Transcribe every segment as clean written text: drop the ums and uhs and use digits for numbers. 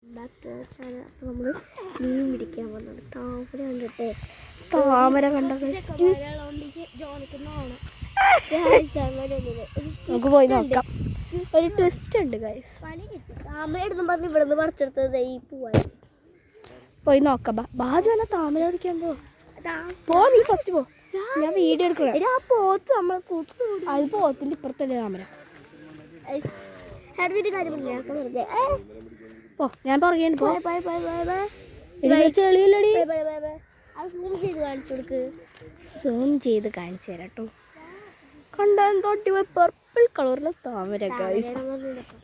നമ്മൾ മീൻ പിടിക്കാൻ വന്നത് താമര കണ്ടിട്ടേ താമര കണ്ട നമുക്ക് പോയി നോക്കാം. ഒരു ട്വിസ്റ്റ് ഉണ്ട് ഗൈസ്. താമര എടുന്ന് പറഞ്ഞ് ഇവിടെ നിന്ന് പറിച്ചെടുത്തത് ഈ പൂവായി. പോയി നോക്കാം. ബാജാന താമര പിടിക്കാൻ പോ. നീ ഫസ്റ്റ് പോ, ഞാൻ വീഡിയോ എടുക്കണം. ആ പോത്ത് നമ്മളെ കൂത്ത് അത് പോത്തിന്റെ ഇപ്പുറത്തല്ലേ താമര. കാര്യമില്ല വെറുതെ പോ, ഞാൻ പറയുകയാണ്. ചെളിയല്ലടി. സൂം ചെയ്ത് കാണിച്ചു തരാം കേട്ടോ. കണ്ടാൻ തൊട്ടി പർപ്പിൾ കളറിലെ താമര ഗൈസ്.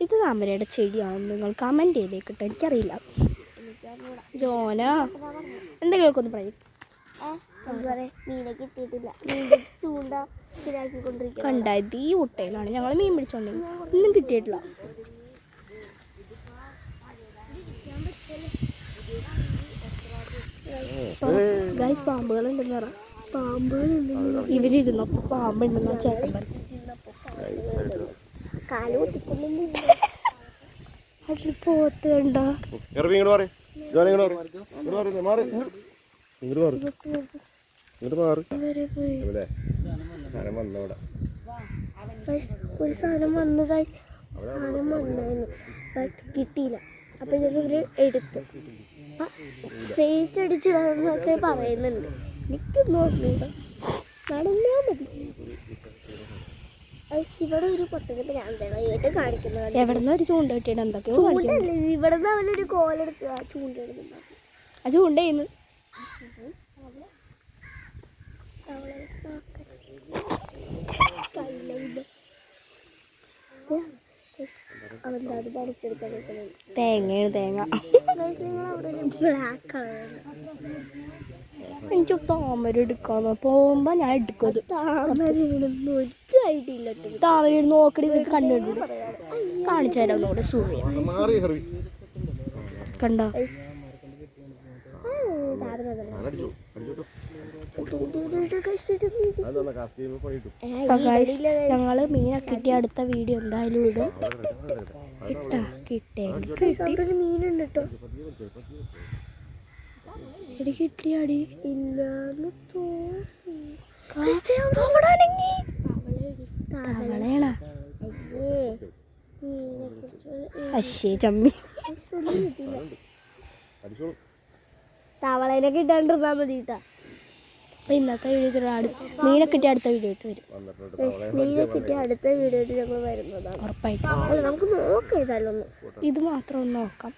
ഇത് താമരയുടെ ചെടിയാണെന്ന് നിങ്ങൾ കമൻറ്റ് ചെയ്തേക്കിട്ടോ, എനിക്കറിയില്ല. ജോന എന്തെങ്കിലുമൊക്കെ ഒന്ന് പറയും. കണ്ടായത് ഈ മുട്ടയിലാണ് ഞങ്ങൾ മീൻ പിടിച്ചോണ്ടെങ്കിൽ ഒന്നും കിട്ടിയിട്ടില്ല. ഗൈസ് പാമ്പുകളുണ്ടെന്ന് പറ. പാമ്പുകളുണ്ടെന്ന് ഇവരിരുന്നപ്പോൾ പാമ്പുണ്ടെന്ന് ചേട്ടൻ പറഞ്ഞു. അതിൽ പോത്ത് കണ്ടോ. ഒരു സാധനം വന്നു ഗൈസ്, സാധനം വന്നു കിട്ടിയില്ല. അപ്പൊ ഇവര് എടുത്ത് സ്ട്രേറ്റ് അടിച്ചിടാന്നൊക്കെ പറയുന്നുണ്ട്. എനിക്കൊന്നും ഓർമ്മയില്ല, നടന്നാ മതി. ഇവിടെ ഒരു പൊട്ടനെ ഞാൻ കാണിക്കുന്നത്. എവിടെന്ന് ഒരു ചൂണ്ട കിട്ടിയിട്ട് എന്തൊക്കെയോ ഇവിടുന്ന് അവനൊരു കോലെടുത്ത് ആ ചൂണ്ടയിടുന്നുണ്ടോ. ആ ചൂണ്ടയിന്ന് തേങ്ങയാണ് തേങ്ങ. Black colour. എനിക്ക് താമര എടുക്കാന്ന് പോകുമ്പോ ഞാൻ എടുക്കത്. താമരയിടുന്ന ഒരു ഐഡിയ ഇല്ല. താമര നോക്കടി കണ്ടിട്ട് കാണിച്ചു തരാം ഒന്നുകൂടെ സൂര്യ കണ്ടോ. ഞങ്ങള് മീനൊക്കെ കിട്ടിയ അടുത്ത വീഡിയോ എന്തായാലും ഇടും. മീനുണ്ട് കേട്ടോ. എടി കിട്ടിയാടി ഇല്ലാന്ന് തവളയാണ. അശ്ശേ ചമ്മി. തവളേനെ കിട്ടാണ്ടിരുന്നാ മതിട്ടാ. അപ്പൊ ഇന്നത്തെ വീഡിയോ മീനെ കിട്ടിയ അടുത്ത വീഡിയോ ഇട്ട് വരും. മീനെ കിട്ടിയ അടുത്ത വീഡിയോ ഇട്ട് ഞങ്ങൾ വരുന്നതാണ് ഉറപ്പായിട്ടും. അല്ല നമുക്ക് നോക്കാം ഏതായാലും ഒന്ന്. ഇത് മാത്രം ഒന്ന് നോക്കാം.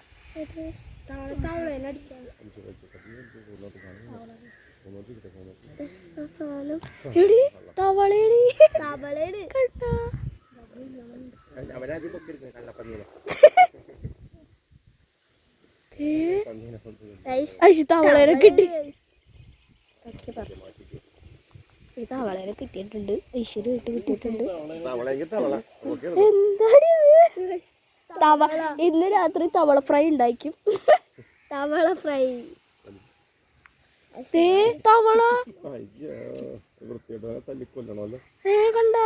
തവളേനെ കിട്ടി. തവളേനെ കിട്ടിയിട്ടുണ്ട്. ഐശ്വര്യമായിട്ട് കിട്ടിയിട്ടുണ്ട്. എന്താടി തവള. ഇന്ന് രാത്രി തവള ഫ്രൈ ഉണ്ടായിരിക്കും. തവള ഫ്രൈ. തവള കണ്ട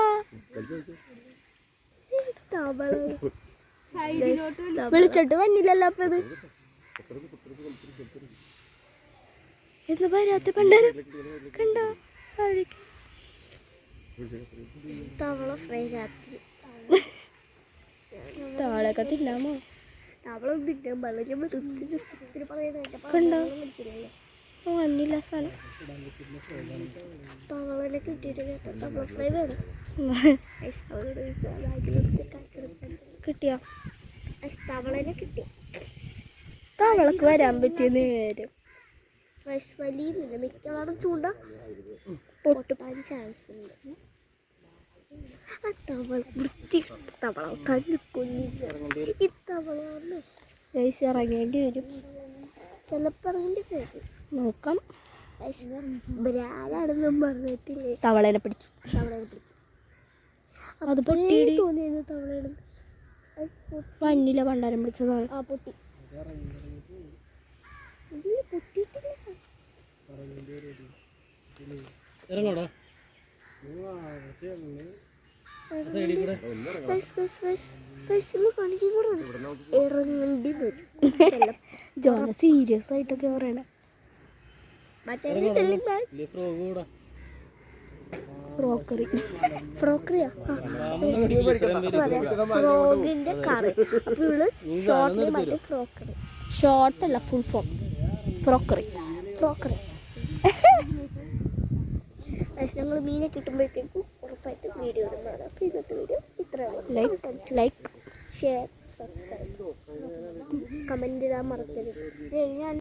തവള വിളിച്ചിട്ട് വന്നില്ലല്ലോ. അപ്പൊ ഇത് എന്ന് വരാത്ത പണ്ടാര കണ്ടോ. തവള ഫ്രൈ രാത്രി. തവളൊക്കെ തിന്നാമോ? തവള തിന്നാൻ കണ്ടോ. വന്നില്ല സാധനം. തവളനെ കിട്ടിയിട്ട് തവള ഫ്രൈ വേണം. കിട്ടിയോ? തവളനെ കിട്ടി. തവളക്ക് വരാൻ പറ്റിയ നേരം വലിയ മിക്കവാറും ചൂണ്ട പൊട്ടുപാൻ ചാൻസ് ഉണ്ട്. ആ തവള വൃത്തി തവള കണ്ണുകൊല്ലി. ഈ തവള ഇറങ്ങേണ്ടി വരും. ചിലപ്പോൾ ഇറങ്ങേണ്ടി വരും. നോക്കാം. ആരാണെന്നും പറഞ്ഞിട്ടില്ലേ. തവളേനെ പിടിച്ചു. അത് പൊട്ടി തോന്നിയത്. തവളയുടെ വന്നില്ല പണ്ടാരം പിടിച്ചതാണ്. ആ പൊട്ടി. ഇറങ്ങോടാ. ഇറങ്ങേണ്ടി വരും. ജോന സീരിയസ് ആയിട്ടൊക്കെ പറയണേ. ഫ്രോക്കറി ഫ്രോക്കറിയാ ഫ്രോഗിന്റെ കറി. അപ്പൊ ഇവള് ഷോർട്ടിന് മറ്റേ ഫ്രോക്കറി. ഷോർട്ടല്ല, ഫുൾ ഫോം ഫ്രോക്കറി. ഫ്രോക്കറി ഞങ്ങൾ മീനെ കിട്ടുമ്പോഴത്തേക്കും ഉറപ്പായിട്ട് വീഡിയോ ഇടുന്നതാണ്. അപ്പോൾ ഇന്നത്തെ വീഡിയോ ഇത്രയാണ്. ലൈക്ക് ഷെയർ സബ്സ്ക്രൈബ് കമൻറ്റ് ഇടാൻ മറക്കരുത്. ഞാൻ